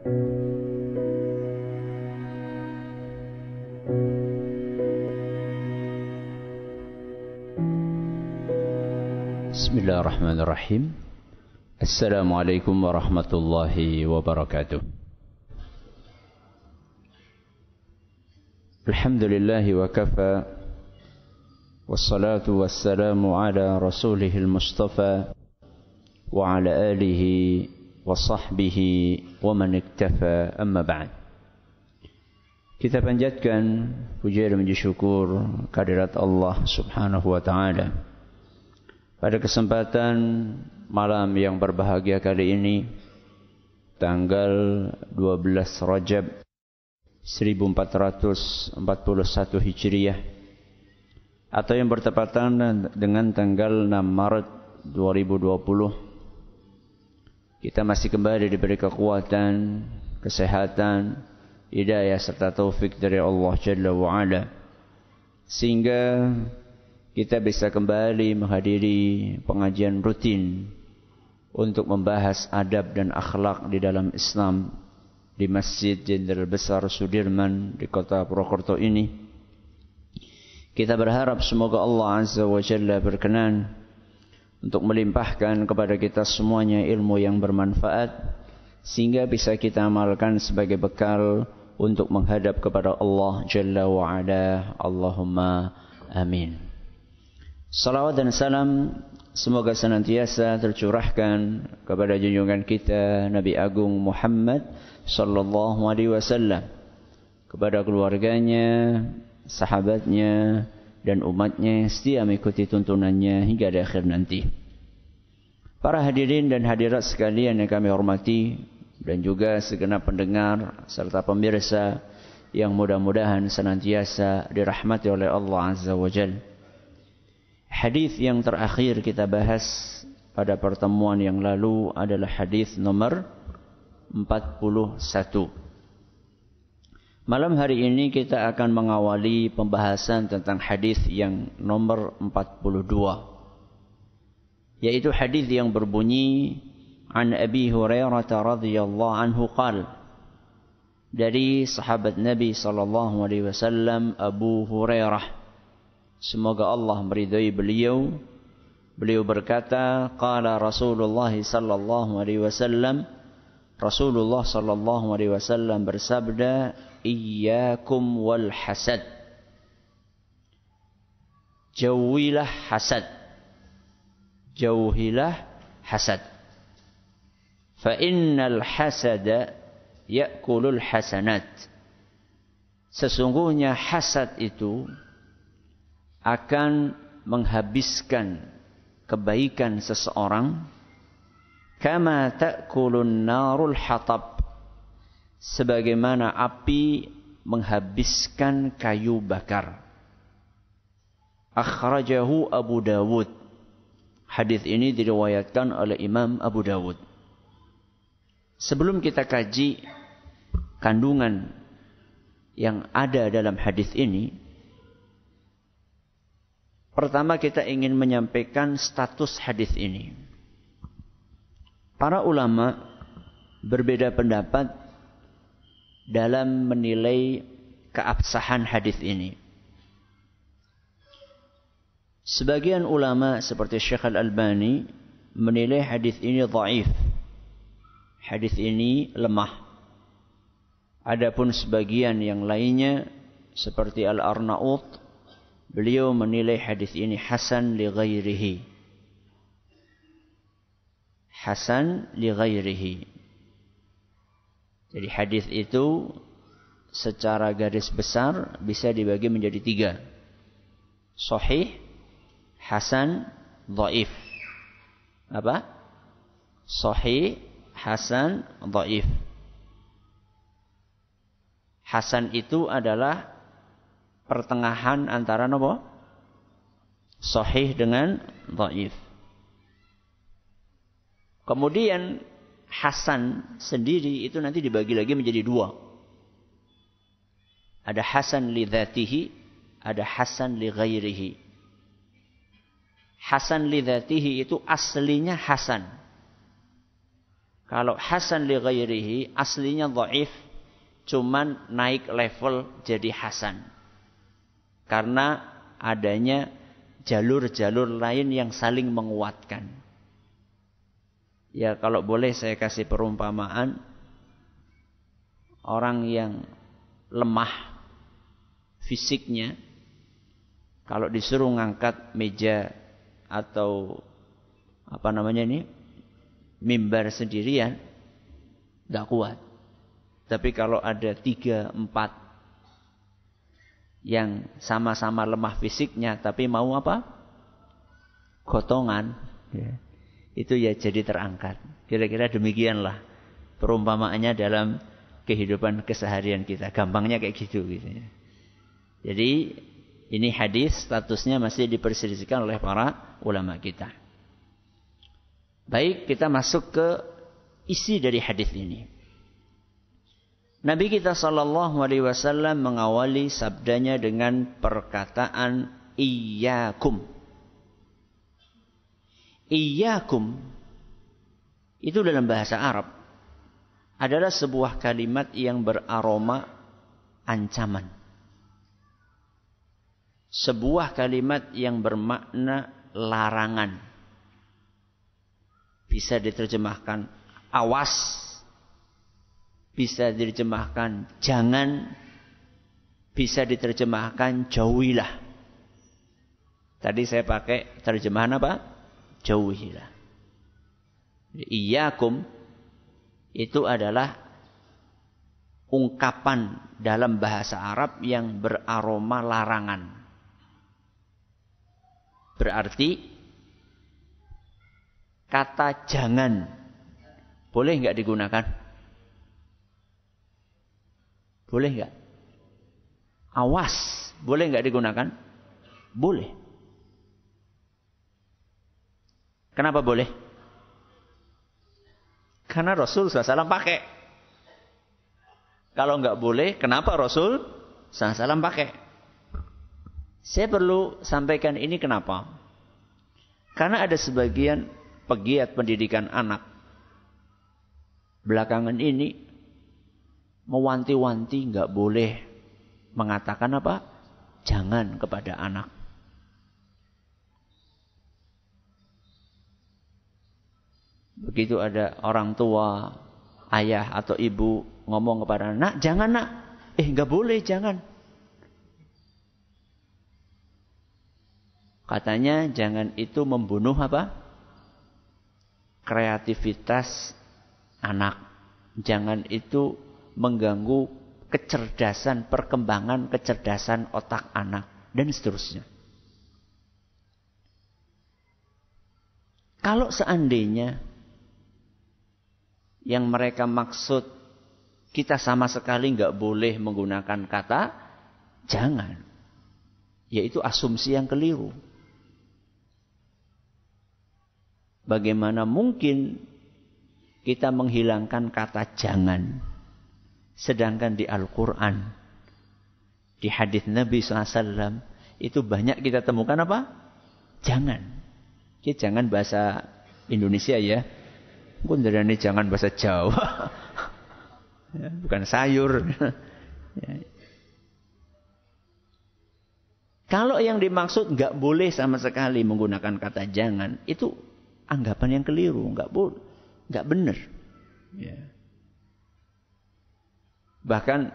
Bismillahirrahmanirrahim. Assalamualaikum warahmatullahi wabarakatuh. Alhamdulillahi wa kafa, wassalatu wassalamu ala rasulihil mustafa wa ala alihi wa sahbihi wa man iktafa, amma ba'd. Kita panjatkan puja dan puji syukur kehadirat Allah subhanahu wa ta'ala pada kesempatan malam yang berbahagia kali ini, tanggal 12 Rajab 1441 Hijriah, atau yang bertepatan dengan tanggal 6 Maret 2020. Kita masih kembali diberi kekuatan, kesehatan, hidayah serta taufik dari Allah Jalla wa'ala, sehingga kita bisa kembali menghadiri pengajian rutin untuk membahas adab dan akhlak di dalam Islam di Masjid Jenderal Besar Sudirman di kota Purwokerto ini. Kita berharap semoga Allah Azza wa Jalla berkenan untuk melimpahkan kepada kita semuanya ilmu yang bermanfaat, sehingga bisa kita amalkan sebagai bekal untuk menghadap kepada Allah Jalla wa Ala. Allahumma amin. Salawat dan salam semoga senantiasa tercurahkan kepada junjungan kita Nabi Agung Muhammad sallallahu alaihi wasallam, kepada keluarganya, sahabatnya, dan umatnya yang setia mengikuti tuntunannya hingga di akhir nanti. Para hadirin dan hadirat sekalian yang kami hormati, dan juga segenap pendengar serta pemirsa yang mudah-mudahan senantiasa dirahmati oleh Allah Azza wa Jalla. Hadis yang terakhir kita bahas pada pertemuan yang lalu adalah hadis nomor 41. Malam hari ini kita akan mengawali pembahasan tentang hadis yang nomor 42, yaitu hadis yang berbunyi an Abi Hurairah radhiyallahu anhu qala, dari sahabat Nabi sallallahu alaihi wasallam Abu Hurairah, semoga Allah meridai beliau. Beliau berkata, qala Rasulullah sallallahu alaihi wasallam, Rasulullah sallallahu alaihi wasallam bersabda, iyyakum wal hasad, jauhilah hasad, jauhilah hasad, fa innal hasada ya'kulul hasanat, sesungguhnya hasad itu akan menghabiskan kebaikan seseorang, kama ta'kulun narul hatab, sebagaimana api menghabiskan kayu bakar. Akhrajahu Abu Dawud. Hadis ini diriwayatkan oleh Imam Abu Dawud. Sebelum kita kaji kandungan yang ada dalam hadis ini, pertama kita ingin menyampaikan status hadis ini. Para ulama berbeda pendapat dalam menilai keabsahan hadis ini. Sebagian ulama seperti Syekh Al-Albani menilai hadis ini dhaif. Hadis ini lemah. Adapun sebagian yang lainnya seperti Al-Arnaut, beliau menilai hadis ini hasan li ghairihi. Hasan li ghairihi. Jadi hadis itu secara garis besar bisa dibagi menjadi 3. Sahih, hasan, dhaif. Apa? Sahih, hasan, dhaif. Hasan itu adalah pertengahan antara apa? Sahih dengan dhaif. Kemudian hasan sendiri itu nanti dibagi lagi menjadi 2. Ada hasan li dzatihi, ada hasan li ghairihi. Hasan li dzatihi itu aslinya hasan. Kalau hasan li ghairihi aslinya dhaif, cuman naik level jadi hasan. Karena adanya jalur-jalur lain yang saling menguatkan. Ya kalau boleh saya kasih perumpamaan, orang yang lemah fisiknya, kalau disuruh ngangkat meja atau mimbar sendirian, nggak kuat. Tapi kalau ada 3, 4 yang sama-sama lemah fisiknya, tapi mau gotongan, ya, itu ya jadi terangkat. Kira-kira demikianlah perumpamaannya dalam kehidupan keseharian kita. Gampangnya kayak gitu. Ya. Jadi ini hadis statusnya masih diperselisihkan oleh para ulama kita. Baik, kita masuk ke isi dari hadis ini. Nabi kita SAW mengawali sabdanya dengan perkataan iyyakum. Iyyakum itu dalam bahasa Arab adalah sebuah kalimat yang beraroma ancaman. Sebuah kalimat yang bermakna larangan. Bisa diterjemahkan awas, bisa diterjemahkan jangan, bisa diterjemahkan jauhilah. Tadi saya pakai terjemahan jauhilah. Iyyakum itu adalah ungkapan dalam bahasa Arab yang beraroma larangan. Berarti kata jangan boleh nggak digunakan? Boleh nggak? Awas boleh nggak digunakan? Boleh. Kenapa boleh? Karena Rasul SAW pakai. Kalau nggak boleh, kenapa Rasul SAW pakai? Saya perlu sampaikan ini kenapa? Karena ada sebagian pegiat pendidikan anak belakangan ini mewanti-wanti nggak boleh mengatakan jangan kepada anak. Begitu ada orang tua, ayah atau ibu ngomong kepada anak, jangan nak, nggak boleh jangan. Katanya jangan itu membunuh kreativitas anak. Jangan itu mengganggu kecerdasan, perkembangan kecerdasan otak anak dan seterusnya. Kalau seandainya yang mereka maksud kita sama sekali nggak boleh menggunakan kata jangan, yaitu asumsi yang keliru. Bagaimana mungkin kita menghilangkan kata jangan, sedangkan di Al-Quran, di hadis Nabi SAW itu banyak kita temukan jangan. Ini jangan bahasa Indonesia ya. Ini jangan bahasa Jawa. Bukan sayur. Kalau yang dimaksud nggak boleh sama sekali menggunakan kata jangan, itu anggapan yang keliru, nggak benar. Ya. Bahkan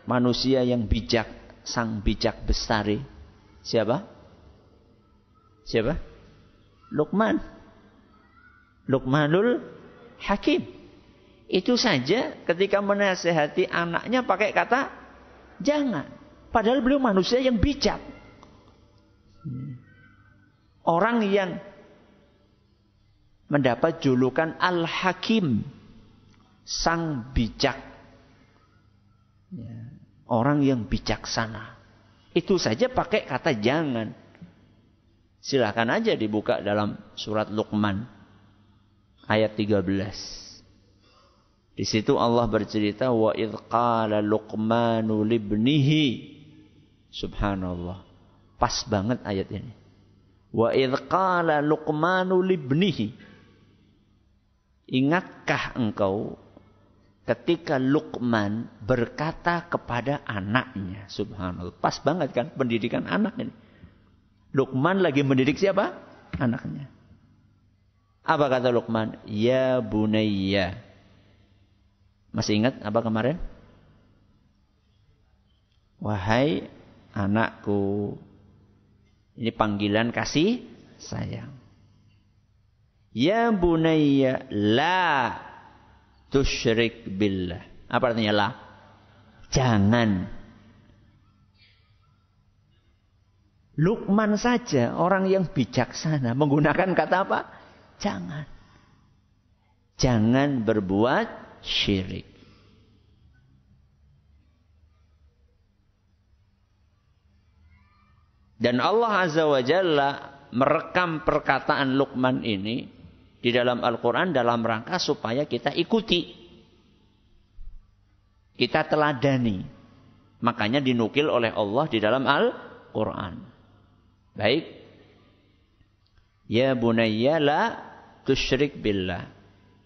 manusia yang bijak, sang bijak bestari, siapa? Luqmanul Hakim. Itu saja ketika menasihati anaknya pakai kata jangan. Padahal beliau manusia yang bijak. Orang yang mendapat julukan Al-Hakim, sang bijak. Orang yang bijaksana. Itu saja pakai kata jangan. Silakan aja dibuka dalam surat Luqman ayat 13. Di situ Allah bercerita wa idz qala Luqmanu libnihi. Subhanallah. Pas banget ayat ini. Wa idz qala Luqmanu libnihi. ingatkah engkau ketika Luqman berkata kepada anaknya, subhanallah, pas banget kan pendidikan anak ini. Luqman lagi mendidik siapa? Anaknya. Apa kata Luqman? Ya bunayya. Masih ingat apa kemarin? Wahai anakku. Ini panggilan kasih sayang. Ya bunayya la tusyrik billah. Apa artinya la? Jangan. Luqman saja orang yang bijaksana menggunakan kata apa? Jangan. Jangan berbuat syirik. Dan Allah Azza wa Jalla merekam perkataan Luqman ini di dalam Al-Quran dalam rangka supaya kita ikuti. Kita teladani. Makanya dinukil oleh Allah di dalam Al-Quran. Baik. Ya bunayya la tusyrik billah.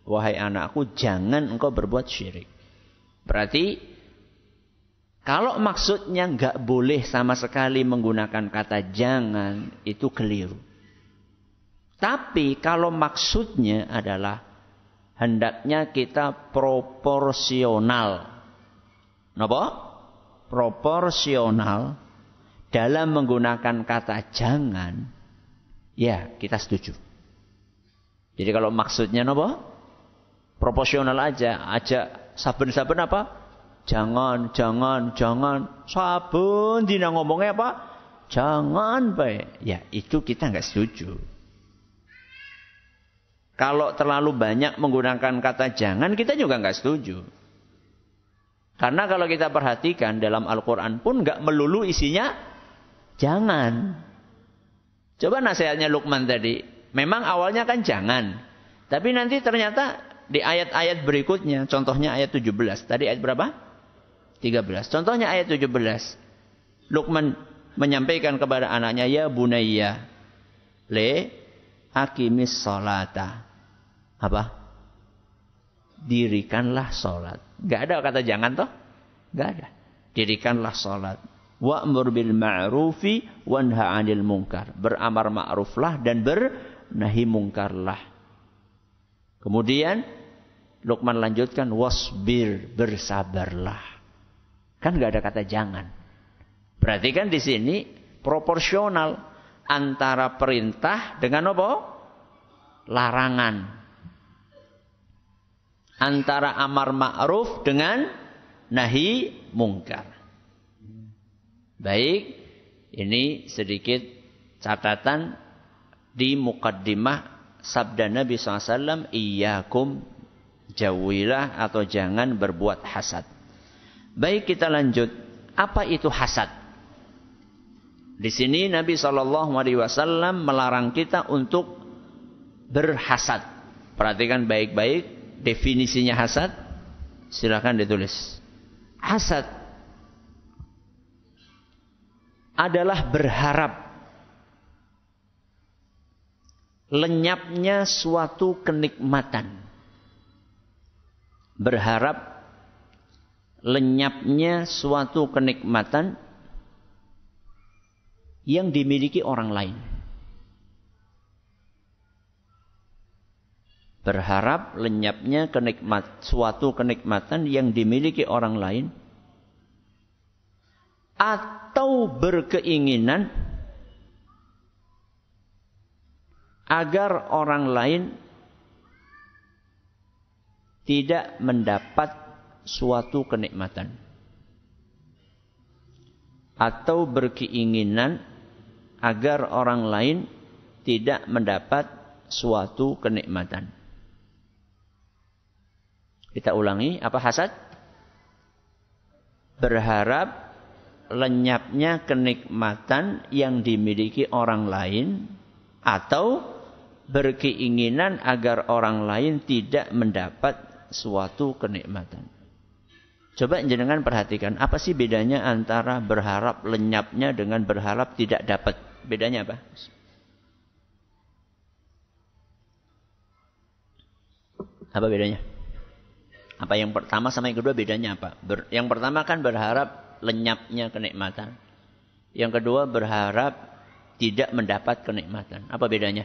Wahai anakku, jangan engkau berbuat syirik. Berarti, kalau maksudnya enggak boleh sama sekali menggunakan kata jangan, itu keliru. Tapi kalau maksudnya adalah hendaknya kita proporsional. Napa? Proporsional dalam menggunakan kata jangan, ya kita setuju. Jadi kalau maksudnya napa? Proporsional aja saben-saben apa? Jangan. Saben dina ngomongnya apa? Jangan baik. Ya itu kita enggak setuju. Kalau terlalu banyak menggunakan kata jangan, kita juga enggak setuju. Karena kalau kita perhatikan dalam Al-Quran pun enggak melulu isinya jangan. Coba nasihatnya Luqman tadi. Memang awalnya kan jangan. Tapi nanti ternyata di ayat-ayat berikutnya, contohnya ayat 17. Tadi ayat berapa? 13. Contohnya ayat 17. Luqman menyampaikan kepada anaknya, ya bunayya, le aqimis sholata. Apa? Dirikanlah sholat. Gak ada kata jangan toh? Gak ada. Dirikanlah sholat. Wa'mur bil ma'rufi wanha 'anil munkar. Beramar ma'ruflah dan bernahi mungkarlah. Kemudian Luqman lanjutkan wasbir, bersabarlah. Kan enggak ada kata jangan. Berarti kan di sini proporsional antara perintah dengan apa? Larangan. Antara amar ma'ruf dengan nahi mungkar. Baik, ini sedikit catatan di muqaddimah sabda Nabi SAW, iyyakum jauhilah atau jangan berbuat hasad. Baik, kita lanjut. Apa itu hasad? Di sini Nabi SAW melarang kita untuk berhasad. Perhatikan baik-baik definisinya hasad. Silakan ditulis. Hasad adalah berharap lenyapnya suatu kenikmatan. Berharap lenyapnya suatu kenikmatan yang dimiliki orang lain. Berharap lenyapnya suatu kenikmatan yang dimiliki orang lain. Atau berkeinginan agar orang lain tidak mendapat suatu kenikmatan. Atau berkeinginan agar orang lain tidak mendapat suatu kenikmatan. Kita ulangi, apa hasad? Berharap lenyapnya kenikmatan yang dimiliki orang lain atau berkeinginan agar orang lain tidak mendapat suatu kenikmatan. Coba jenengan perhatikan, apa sih bedanya antara berharap lenyapnya dengan berharap tidak dapat? Bedanya apa? Apa bedanya? Apa yang pertama sama yang kedua bedanya apa? Yang pertama kan berharap lenyapnya kenikmatan. Yang kedua berharap tidak mendapat kenikmatan. Apa bedanya?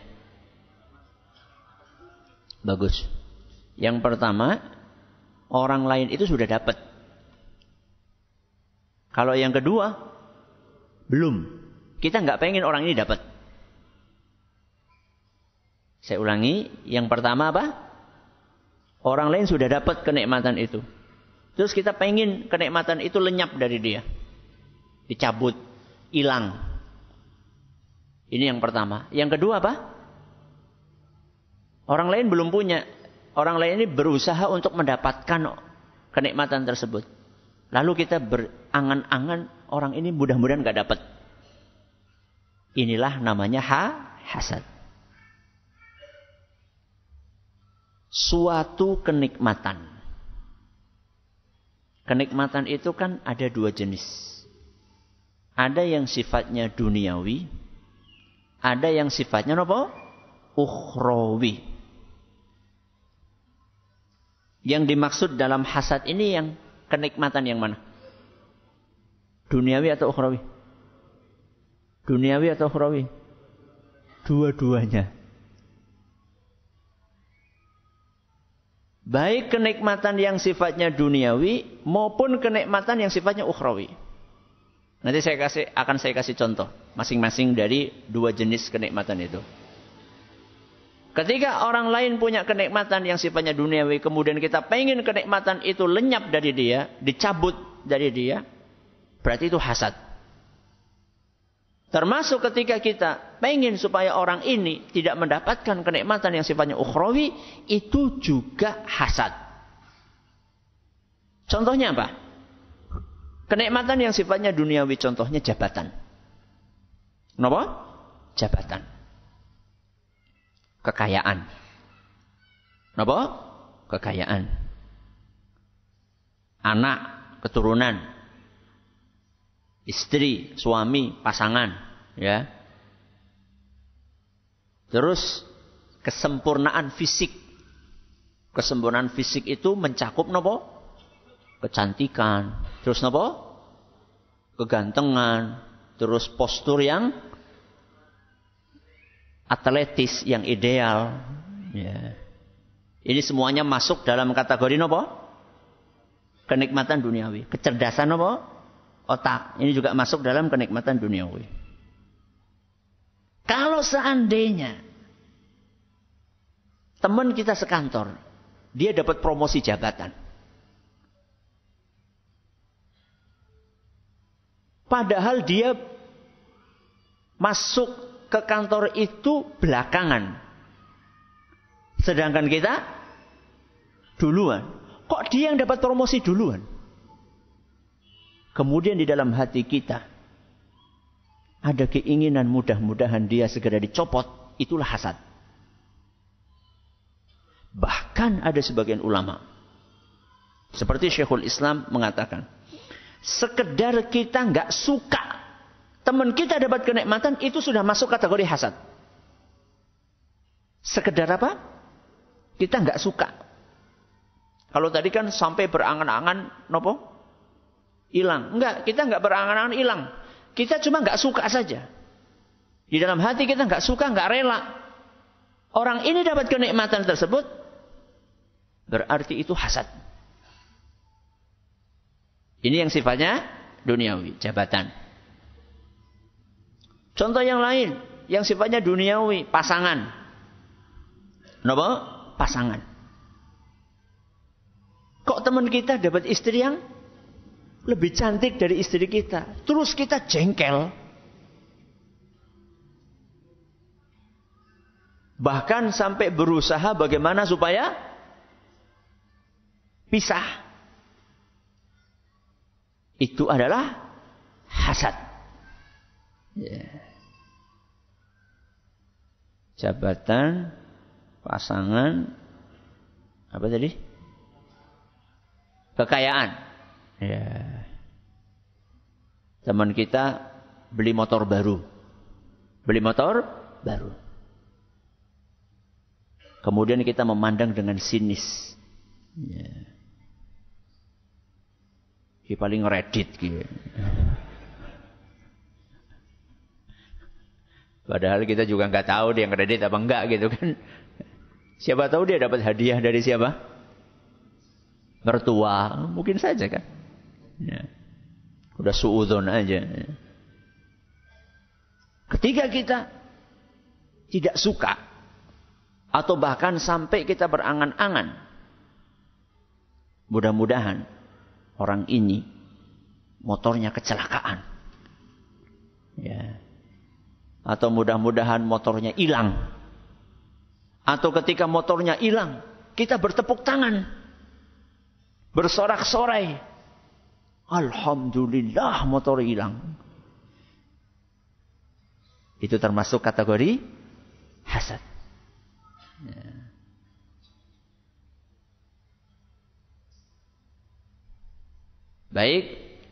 Bagus. Yang pertama, orang lain itu sudah dapat. Kalau yang kedua, belum. Kita nggak pengen orang ini dapat. Saya ulangi, yang pertama apa? Orang lain sudah dapat kenikmatan itu. Terus kita pengen kenikmatan itu lenyap dari dia. Dicabut, hilang. Ini yang pertama. Yang kedua apa? Orang lain belum punya. Orang lain ini berusaha untuk mendapatkan kenikmatan tersebut. Lalu kita berangan-angan orang ini mudah-mudahan gak dapat. Inilah namanya hasad. Suatu kenikmatan. Kenikmatan itu kan ada dua jenis. Ada yang sifatnya duniawi. Ada yang sifatnya apa? Ukhrawi. Yang dimaksud dalam hasad ini yang kenikmatan yang mana? Duniawi atau ukhrawi? Duniawi atau ukhrawi? Dua-duanya. Baik kenikmatan yang sifatnya duniawi maupun kenikmatan yang sifatnya ukhrawi. Nanti akan saya kasih contoh masing-masing dari dua jenis kenikmatan itu. Ketika orang lain punya kenikmatan yang sifatnya duniawi, kemudian kita pengen kenikmatan itu lenyap dari dia, dicabut dari dia, berarti itu hasad. Termasuk ketika kita pengen supaya orang ini tidak mendapatkan kenikmatan yang sifatnya ukhrawi, itu juga hasad. Contohnya apa? Kenikmatan yang sifatnya duniawi, contohnya jabatan. Kenapa? Jabatan. Kekayaan. Kenapa? Kekayaan. Anak, keturunan. Istri, suami, pasangan. Ya. Terus kesempurnaan fisik. Kesempurnaan fisik itu mencakup kenapa? Kecantikan. Terus kenapa? Kegantengan. Terus postur yang atletis, yang ideal. Ya. Ini semuanya masuk dalam kategori apa? Kenikmatan duniawi. Kecerdasan apa? Otak. Ini juga masuk dalam kenikmatan duniawi. Kalau seandainya teman kita sekantor, dia dapat promosi jabatan. Padahal dia masuk ke kantor itu belakangan. Sedangkan kita duluan. Kok dia yang dapat promosi duluan? Kemudian di dalam hati kita ada keinginan mudah-mudahan dia segera dicopot. Itulah hasad. Bahkan ada sebagian ulama seperti Syekhul Islam mengatakan, sekedar kita nggak suka teman kita dapat kenikmatan, itu sudah masuk kategori hasad. Sekedar apa? Kita nggak suka. Kalau tadi kan sampai berangan-angan, nopo? Hilang. Enggak, kita nggak berangan-angan hilang. Kita cuma nggak suka saja. Di dalam hati kita nggak suka, nggak rela. Orang ini dapat kenikmatan tersebut, berarti itu hasad. Ini yang sifatnya duniawi, jabatan. Contoh yang lain, yang sifatnya duniawi, pasangan. Kenapa? Pasangan. Kok teman kita dapat istri yang lebih cantik dari istri kita? Terus kita jengkel. Bahkan sampai berusaha bagaimana supaya pisah. Itu adalah hasad. Yeah. Jabatan, pasangan, apa tadi? Kekayaan. Ya. Teman kita beli motor baru. Beli motor baru. Kemudian kita memandang dengan sinis. Ya. Dia paling Reddit gitu. Padahal kita juga nggak tahu dia Reddit apa enggak gitu kan. Siapa tahu dia dapat hadiah dari siapa? Mertua. Mungkin saja kan. Ya. Udah suudzon aja. Ketika kita tidak suka atau bahkan sampai kita berangan-angan, mudah-mudahan orang ini motornya kecelakaan. Ya. Atau mudah-mudahan motornya hilang. Atau ketika motornya hilang, kita bertepuk tangan. Bersorak-sorai. Alhamdulillah motor hilang. Itu termasuk kategori hasad. Ya. Baik,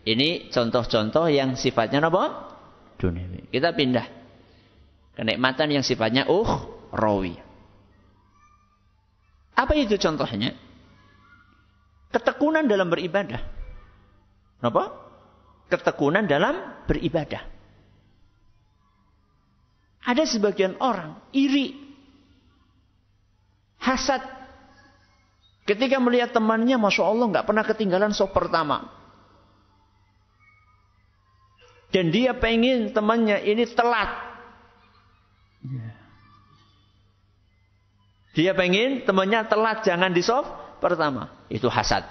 ini contoh-contoh yang sifatnya apa? Duniawi. Kita pindah. Kenikmatan yang sifatnya ukhrawi. Apa itu contohnya? Ketekunan dalam beribadah. Apa? Ketekunan dalam beribadah. Ada sebagian orang iri, hasad. Ketika melihat temannya, Masya Allah nggak pernah ketinggalan saf pertama. Dan dia pengen temannya ini telat. Dia pengen temannya telat, jangan di saf pertama. Itu hasad.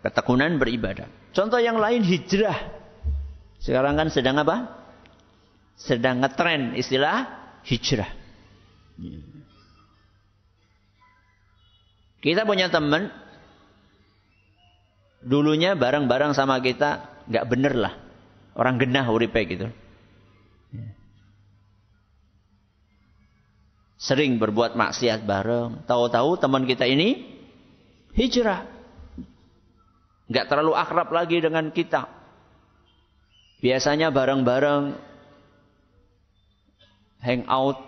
Ketekunan beribadah. Contoh yang lain hijrah. Sekarang kan sedang apa? Sedang ngetren istilah hijrah. Kita punya teman, dulunya bareng-bareng sama kita, nggak bener lah. Orang genah uripe gitu. Sering berbuat maksiat bareng. Tahu-tahu teman kita ini hijrah. Nggak terlalu akrab lagi dengan kita. Biasanya bareng-bareng hangout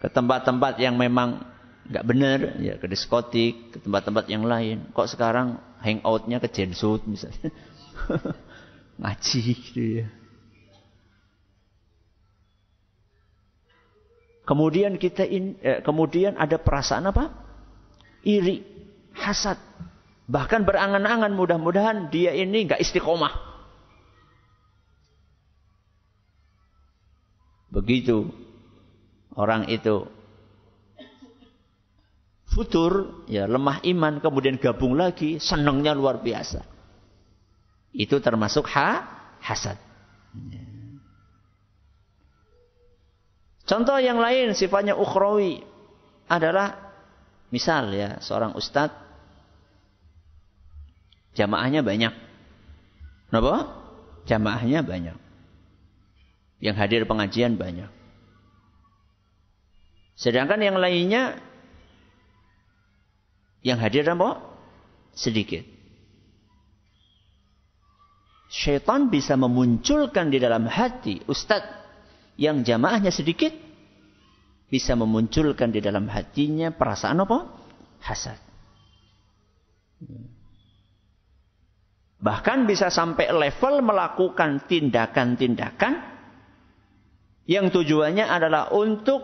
ke tempat-tempat yang memang nggak benar, ya ke diskotik, ke tempat-tempat yang lain. Kok sekarang hangoutnya ke Jensut misalnya, ngaji gitu ya. Kemudian kemudian ada perasaan apa? Iri, hasad. Bahkan berangan-angan mudah-mudahan dia ini nggak istiqomah. Begitu orang itu futur, ya lemah iman, kemudian gabung lagi, senangnya luar biasa. Itu termasuk hasad. Contoh yang lain sifatnya ukhrawi adalah misal ya seorang ustadz jamaahnya banyak. Kenapa? Jamaahnya banyak. Yang hadir pengajian banyak. Sedangkan yang lainnya yang hadir apa? Sedikit. Syaitan bisa memunculkan di dalam hati ustadz yang jamaahnya sedikit, bisa memunculkan di dalam hatinya perasaan apa? Hasad. Bahkan bisa sampai level melakukan tindakan-tindakan yang tujuannya adalah untuk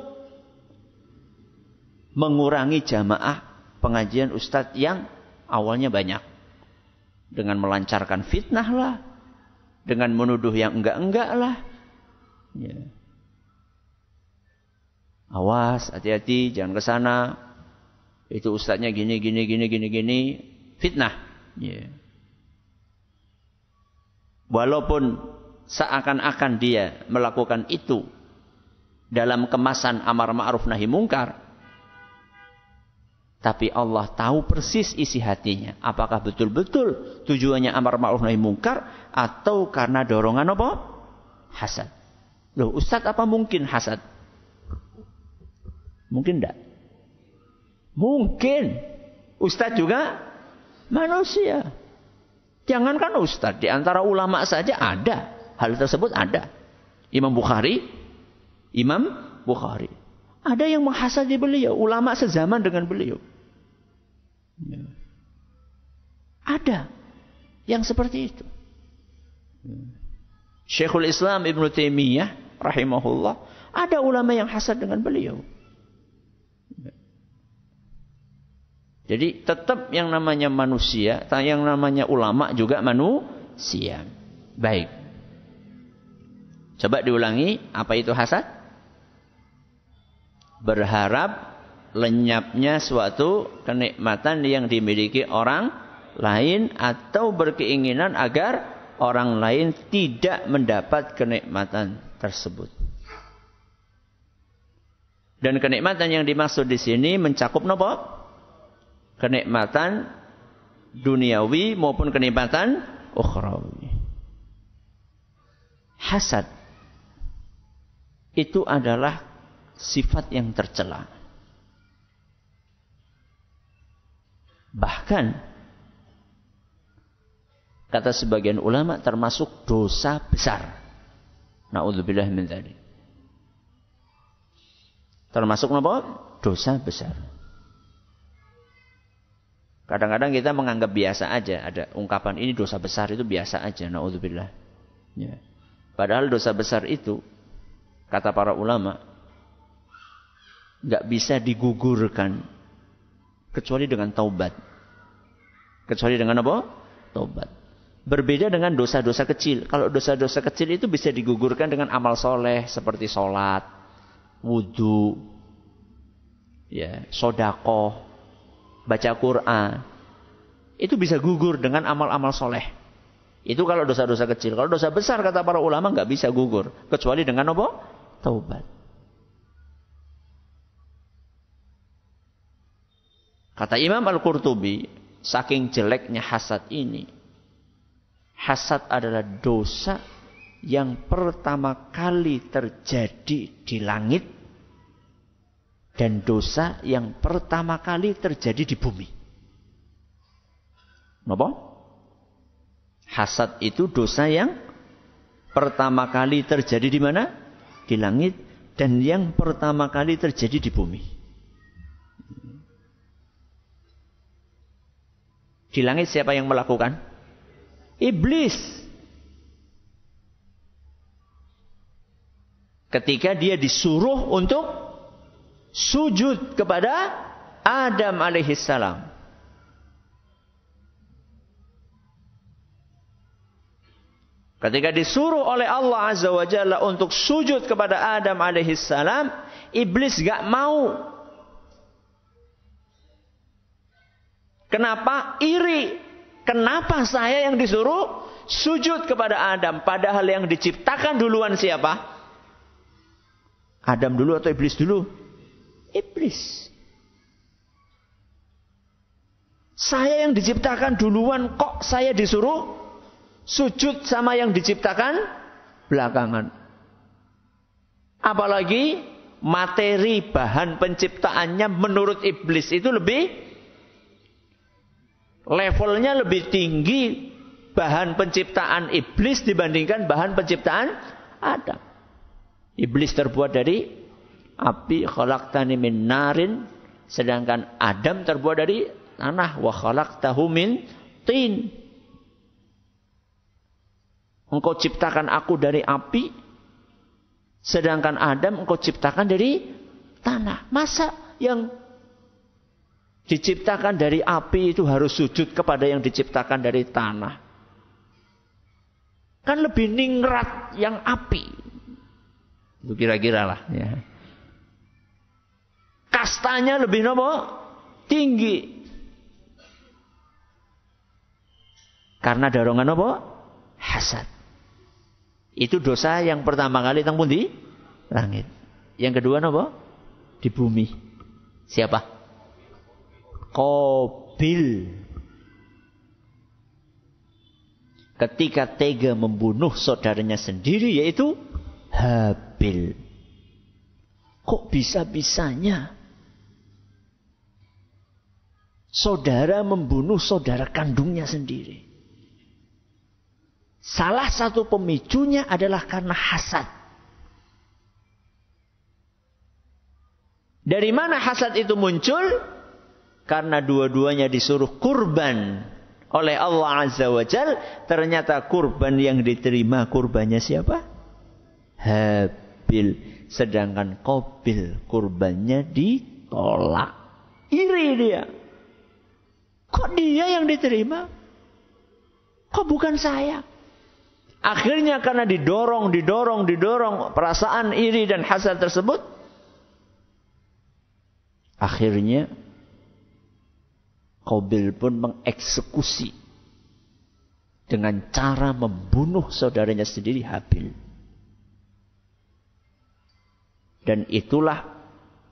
mengurangi jamaah pengajian ustadz yang awalnya banyak. Dengan melancarkan fitnah lah, dengan menuduh yang enggak-enggak lah. Ya. Awas, hati-hati, jangan ke sana. Itu ustadznya gini, fitnah. Ya. Walaupun seakan-akan dia melakukan itu dalam kemasan amar ma'ruf nahi mungkar, tapi Allah tahu persis isi hatinya. Apakah betul-betul tujuannya amar ma'ruf nahi mungkar atau karena dorongan apa? Hasad. Loh, ustadz apa mungkin hasad? Mungkin enggak? Mungkin. Ustadz juga manusia. Jangankan ustadz, di antara ulama saja ada. Hal tersebut ada. Imam Bukhari, Imam Bukhari. Ada yang menghasadi beliau, ulama sezaman dengan beliau. Ya. Ada yang seperti itu. Syekhul Islam Ibnu Taimiyah rahimahullah, ada ulama yang hasad dengan beliau. Jadi tetap yang namanya manusia, yang namanya ulama juga manusia. Baik. Coba diulangi, apa itu hasad? Berharap lenyapnya suatu kenikmatan yang dimiliki orang lain atau berkeinginan agar orang lain tidak mendapat kenikmatan tersebut. Dan kenikmatan yang dimaksud di sini mencakup apa? Kenikmatan duniawi maupun kenikmatan ukhrawi. Hasad itu adalah sifat yang tercela. Bahkan kata sebagian ulama termasuk dosa besar. Na'udzubillah min dzalik. Termasuk apa? Dosa besar. Kadang-kadang kita menganggap biasa aja. Ada ungkapan ini dosa besar itu biasa aja. Na'udzubillah. Ya. Padahal dosa besar itu, kata para ulama, nggak bisa digugurkan kecuali dengan taubat. Kecuali dengan apa? Taubat. Berbeda dengan dosa-dosa kecil. Kalau dosa-dosa kecil itu bisa digugurkan dengan amal soleh seperti sholat, wudu, ya, sodakoh, baca Quran. Itu bisa gugur dengan amal-amal soleh. Itu kalau dosa-dosa kecil. Kalau dosa besar kata para ulama nggak bisa gugur kecuali dengan apa? Taubat. Kata Imam Al-Qurtubi, saking jeleknya hasad ini, hasad adalah dosa yang pertama kali terjadi di langit dan dosa yang pertama kali terjadi di bumi. Kenapa? Hasad itu dosa yang pertama kali terjadi di mana? Di langit, dan yang pertama kali terjadi di bumi. Di langit siapa yang melakukan? Iblis. Ketika dia disuruh untuk sujud kepada Adam alaihissalam. Ketika disuruh oleh Allah Azza wa Jalla untuk sujud kepada Adam alaihissalam, iblis gak mau. Kenapa? Iri. Kenapa saya yang disuruh sujud kepada Adam? Padahal yang diciptakan duluan siapa? Adam dulu atau iblis dulu? Iblis. Saya yang diciptakan duluan, kok saya disuruh sujud sama yang diciptakan belakangan? Apalagi materi bahan penciptaannya menurut iblis itu lebih, levelnya lebih tinggi bahan penciptaan iblis dibandingkan bahan penciptaan Adam. Iblis terbuat dari api, khalaqtani min narin, sedangkan Adam terbuat dari tanah, wa khalaqtahu min tin. Engkau ciptakan aku dari api, sedangkan Adam engkau ciptakan dari tanah. Masa yang diciptakan dari api itu harus sujud kepada yang diciptakan dari tanah? Kan lebih ningrat yang api. Itu kira-kira lah. Ya. Kastanya lebih tinggi. Karena dorongan hasad. Itu dosa yang pertama kali teng pundi? Langit. Yang kedua di bumi. Siapa? Qabil. Ketika tega membunuh saudaranya sendiri, yaitu Habil. Kok bisa-bisanya saudara membunuh saudara kandungnya sendiri? Salah satu pemicunya adalah karena hasad. Dari mana hasad itu muncul? Karena dua-duanya disuruh kurban oleh Allah Azza wa Jal. Ternyata kurban yang diterima kurbannya siapa? Habil. Sedangkan Qabil kurbannya ditolak. Iri dia. Kok dia yang diterima? Kok bukan saya? Akhirnya karena didorong perasaan iri dan hasad tersebut, akhirnya Qabil pun mengeksekusi dengan cara membunuh saudaranya sendiri, Habil. Dan itulah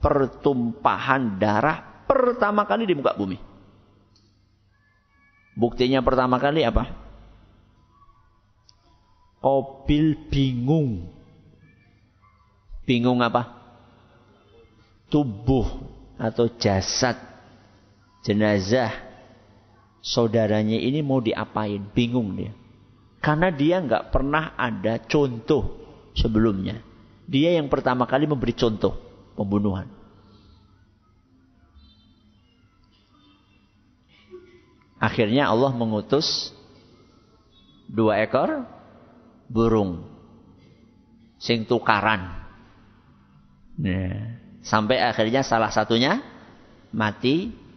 pertumpahan darah pertama kali di muka bumi. Buktinya pertama kali apa? Qabil bingung. Bingung apa? Tubuh atau jasad jenazah saudaranya ini mau diapain? Bingung dia. Karena dia nggak pernah ada contoh sebelumnya. Dia yang pertama kali memberi contoh pembunuhan. Akhirnya Allah mengutus 2 ekor burung sing tukaran. Nah, sampai akhirnya salah satunya mati.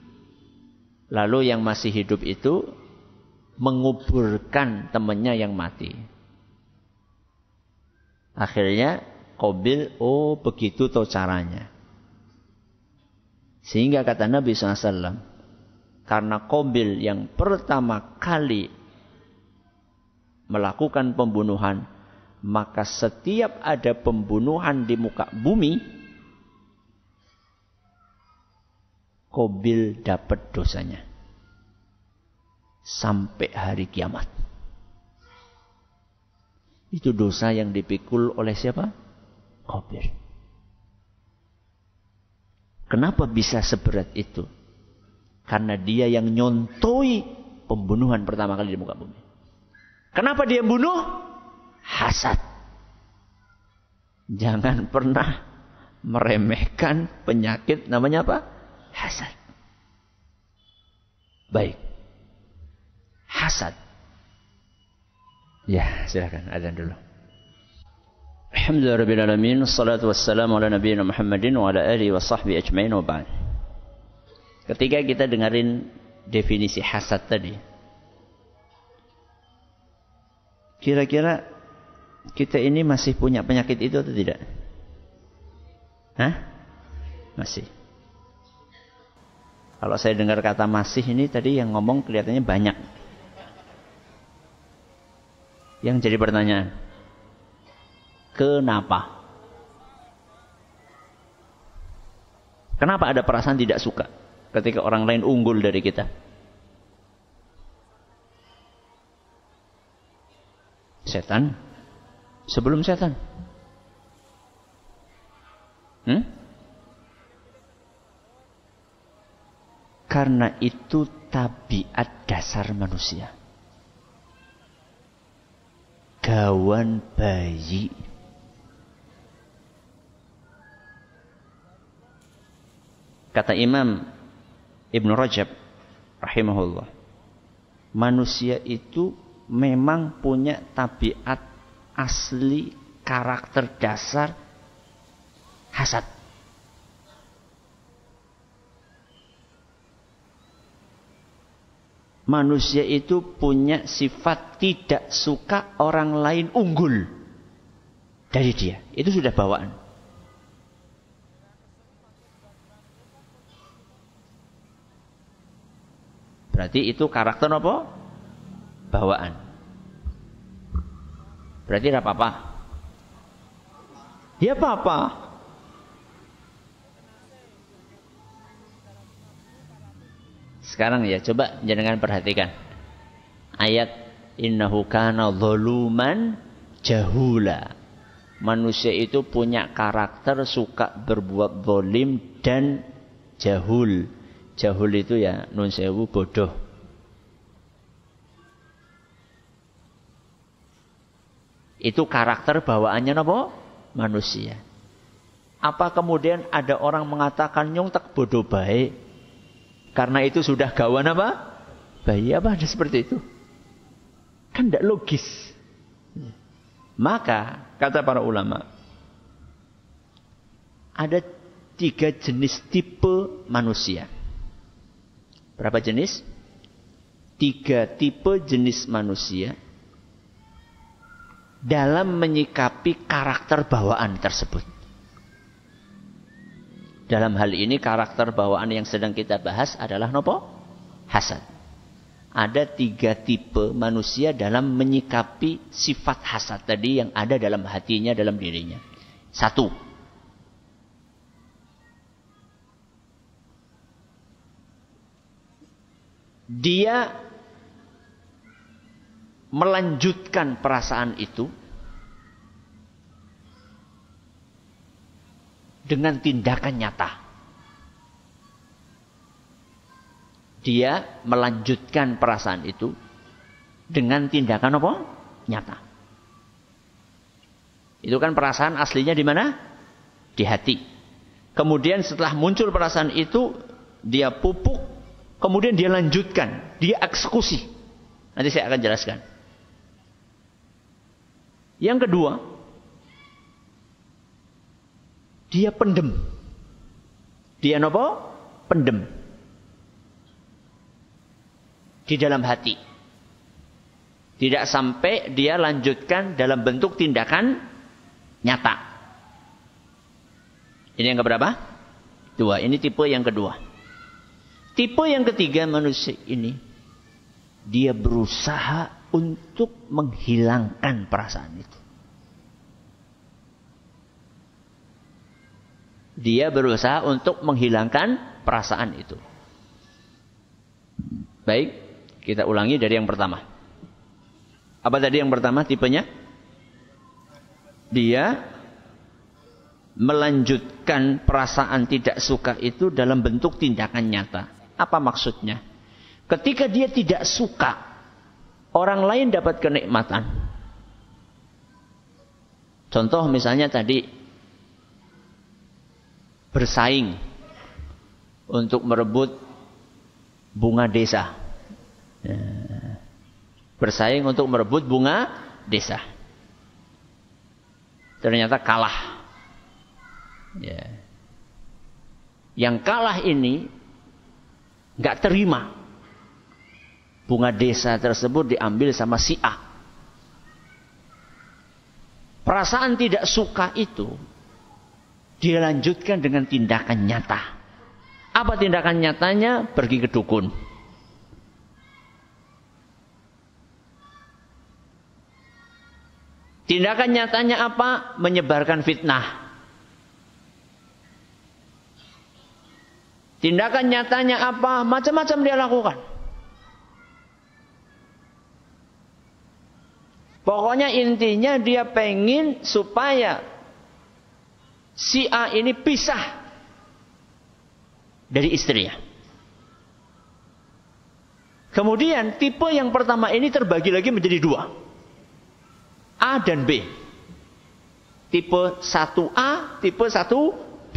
Lalu yang masih hidup itu menguburkan temannya yang mati. Akhirnya Qabil, oh begitu toh caranya. Sehingga kata Nabi SAW, karena Qabil yang pertama kali melakukan pembunuhan, maka setiap ada pembunuhan di muka bumi, Qabil dapat dosanya. Sampai hari kiamat. Itu dosa yang dipikul oleh siapa? Qabil. Kenapa bisa seberat itu? Karena dia yang nyontoi pembunuhan pertama kali di muka bumi. Kenapa dia bunuh? Hasad. Jangan pernah meremehkan penyakit namanya apa? Hasad. Baik. Hasad. Ya, silakan azan dulu. Alhamdulillahirrahmanirrahim. Assalatu wassalamu ala nabiyina Muhammadin wa ala alihi wa sahbihi ajma'in wa ba'd. Ketika kita dengerin definisi hasad tadi, kira-kira kita ini masih punya penyakit itu atau tidak? Hah? Masih. Kalau saya dengar kata masih ini tadi yang ngomong kelihatannya banyak. Yang jadi pertanyaan, kenapa? Kenapa ada perasaan tidak suka ketika orang lain unggul dari kita? Setan? Sebelum setan? Karena itu tabiat dasar manusia. Gawan bayi. Kata Imam Ibn Rajab rahimahullah, manusia itu memang punya tabiat asli, karakter dasar hasad. Manusia itu punya sifat tidak suka orang lain unggul dari dia. Itu sudah bawaan. Berarti itu karakter apa? Bawaan. Berarti tidak apa-apa. Ya apa-apa. Sekarang ya, coba jangan perhatikan. Ayat innahu kana zaluman jahula. Manusia itu punya karakter suka berbuat zalim dan jahul. Jahul itu ya nun sewu bodoh. Itu karakter bawaannya apa? Manusia. Apa kemudian ada orang mengatakan nyong tak bodoh baik? Karena itu sudah gawan apa? Bayi apa ada seperti itu? Kan tidak logis. Maka kata para ulama, ada 3 jenis tipe manusia. Berapa jenis? 3 tipe jenis manusia dalam menyikapi karakter bawaan tersebut. Dalam hal ini karakter bawaan yang sedang kita bahas adalah nopo? Hasad. Ada 3 tipe manusia dalam menyikapi sifat hasad tadi yang ada dalam hatinya, dalam dirinya. 1. Dia melanjutkan perasaan itu dengan tindakan nyata. Dia melanjutkan perasaan itu dengan tindakan apa? Nyata. Itu kan perasaan aslinya di mana? Di hati. Kemudian setelah muncul perasaan itu, dia pupuk, kemudian dia lanjutkan, dia eksekusi. Nanti saya akan jelaskan. Yang kedua, dia pendem. Dia apa? Pendem. Di dalam hati. Tidak sampai dia lanjutkan dalam bentuk tindakan nyata. Ini yang keberapa? 2. Ini tipe yang kedua. Tipe yang ketiga manusia ini, dia berusaha untuk menghilangkan perasaan itu. Dia berusaha untuk menghilangkan perasaan itu. Baik, kita ulangi dari yang pertama. Apa tadi yang pertama tipenya? Dia melanjutkan perasaan tidak suka itu dalam bentuk tindakan nyata. Apa maksudnya? Ketika dia tidak suka, orang lain dapat kenikmatan. Contoh misalnya tadi, bersaing untuk merebut bunga desa. Bersaing untuk merebut bunga desa. Ternyata kalah. Yang kalah ini nggak terima bunga desa tersebut diambil sama si A. Perasaan tidak suka itu dia lanjutkan dengan tindakan nyata. Apa tindakan nyatanya? Pergi ke dukun. Tindakan nyatanya apa? Menyebarkan fitnah. Tindakan nyatanya apa? Macam-macam dia lakukan. Pokoknya intinya dia pengen supaya si A ini pisah dari istrinya. Kemudian tipe yang pertama ini terbagi lagi menjadi 2. A dan B. Tipe 1A, tipe 1B.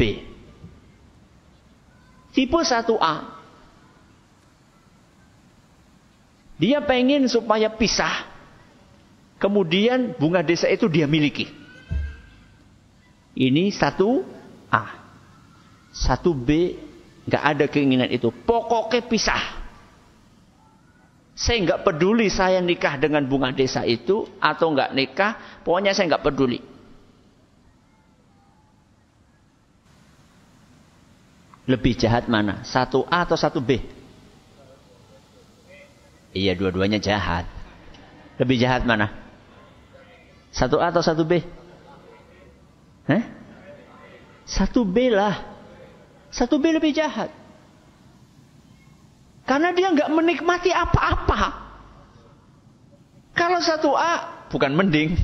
Tipe 1A. Dia pengen supaya pisah. Kemudian bunga desa itu dia miliki. Ini 1A. 1B nggak ada keinginan itu. Pokoknya pisah. Saya nggak peduli saya nikah dengan bunga desa itu atau nggak nikah. Pokoknya saya nggak peduli. Lebih jahat mana? 1A atau 1B? Iya, dua-duanya jahat. Lebih jahat mana? 1A atau 1B? 1B lah. 1B lebih jahat. Karena dia nggak menikmati apa-apa. Kalau 1A bukan mending.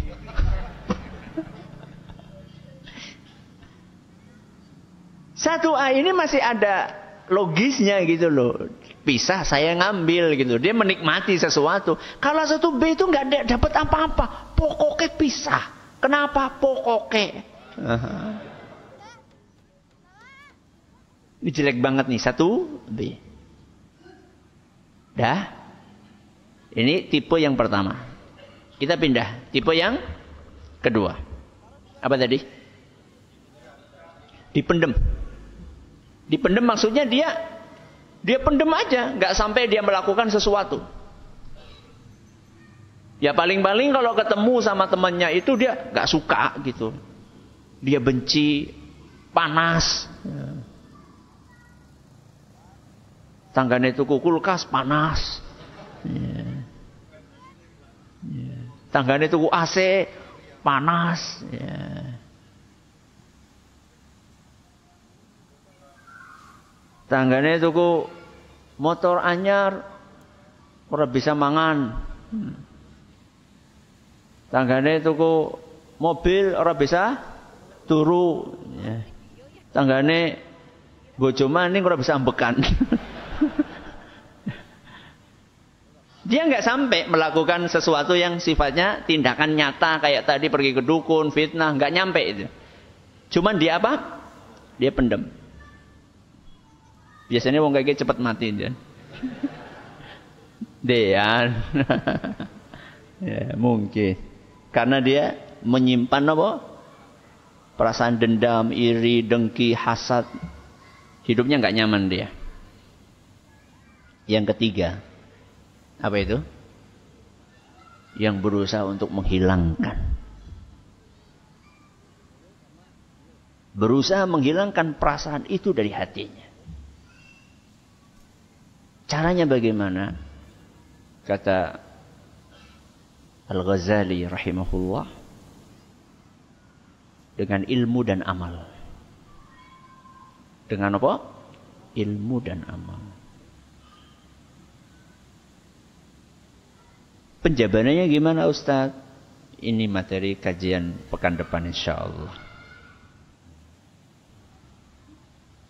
Satu A ini masih ada logisnya gitu loh. Pisah saya ngambil gitu. Dia menikmati sesuatu. Kalau 1B itu nggak dapat apa-apa. Pokoknya pisah. Kenapa? Pokoknya. Ini jelek banget nih, 1B. Dah. Ini tipe yang pertama. Kita pindah. Tipe yang kedua. Apa tadi? Dipendem. Dipendem maksudnya dia pendem aja. Nggak sampai dia melakukan sesuatu. Ya paling-paling kalau ketemu sama temannya itu dia nggak suka gitu. Dia benci, panas. Tanggane tuku kulkas panas. Tanggane tuku AC panas. Tanggane tuku motor anyar ora bisa mangan. Tanggane tuku mobil ora bisa turu. Tanggane bojo maning ora bisa ambekan. Dia nggak sampai melakukan sesuatu yang sifatnya tindakan nyata kayak tadi pergi ke dukun, fitnah, nggak nyampe itu. Cuman dia apa? Dia pendem. Biasanya wong kayak gitu cepat mati dia. Dean. Ya, mungkin. Karena dia menyimpan apa? Perasaan dendam, iri, dengki, hasad. Hidupnya nggak nyaman dia. Yang ketiga, apa itu? Yang berusaha untuk menghilangkan. Berusaha menghilangkan perasaan itu dari hatinya. Caranya bagaimana? Kata Al-Ghazali rahimahullah, dengan ilmu dan amal. Dengan apa? Ilmu dan amal. Penjabarannya gimana Ustaz? Ini materi kajian pekan depan insyaallah.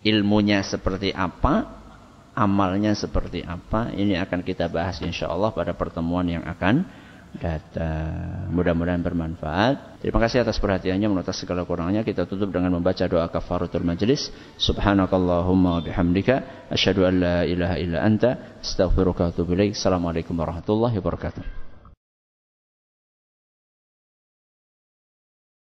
Ilmunya seperti apa? Amalnya seperti apa? Ini akan kita bahas insyaallah pada pertemuan yang akan datang. Mudah-mudahan bermanfaat. Terima kasih atas perhatiannya. Menurut segala kurangnya kita tutup dengan membaca doa kafaratul majlis. Subhanakallahumma wa bihamdika asyhadu an la ilaha illa anta astaghfiruka wa atubu ilaik. Assalamualaikum warahmatullahi wabarakatuh.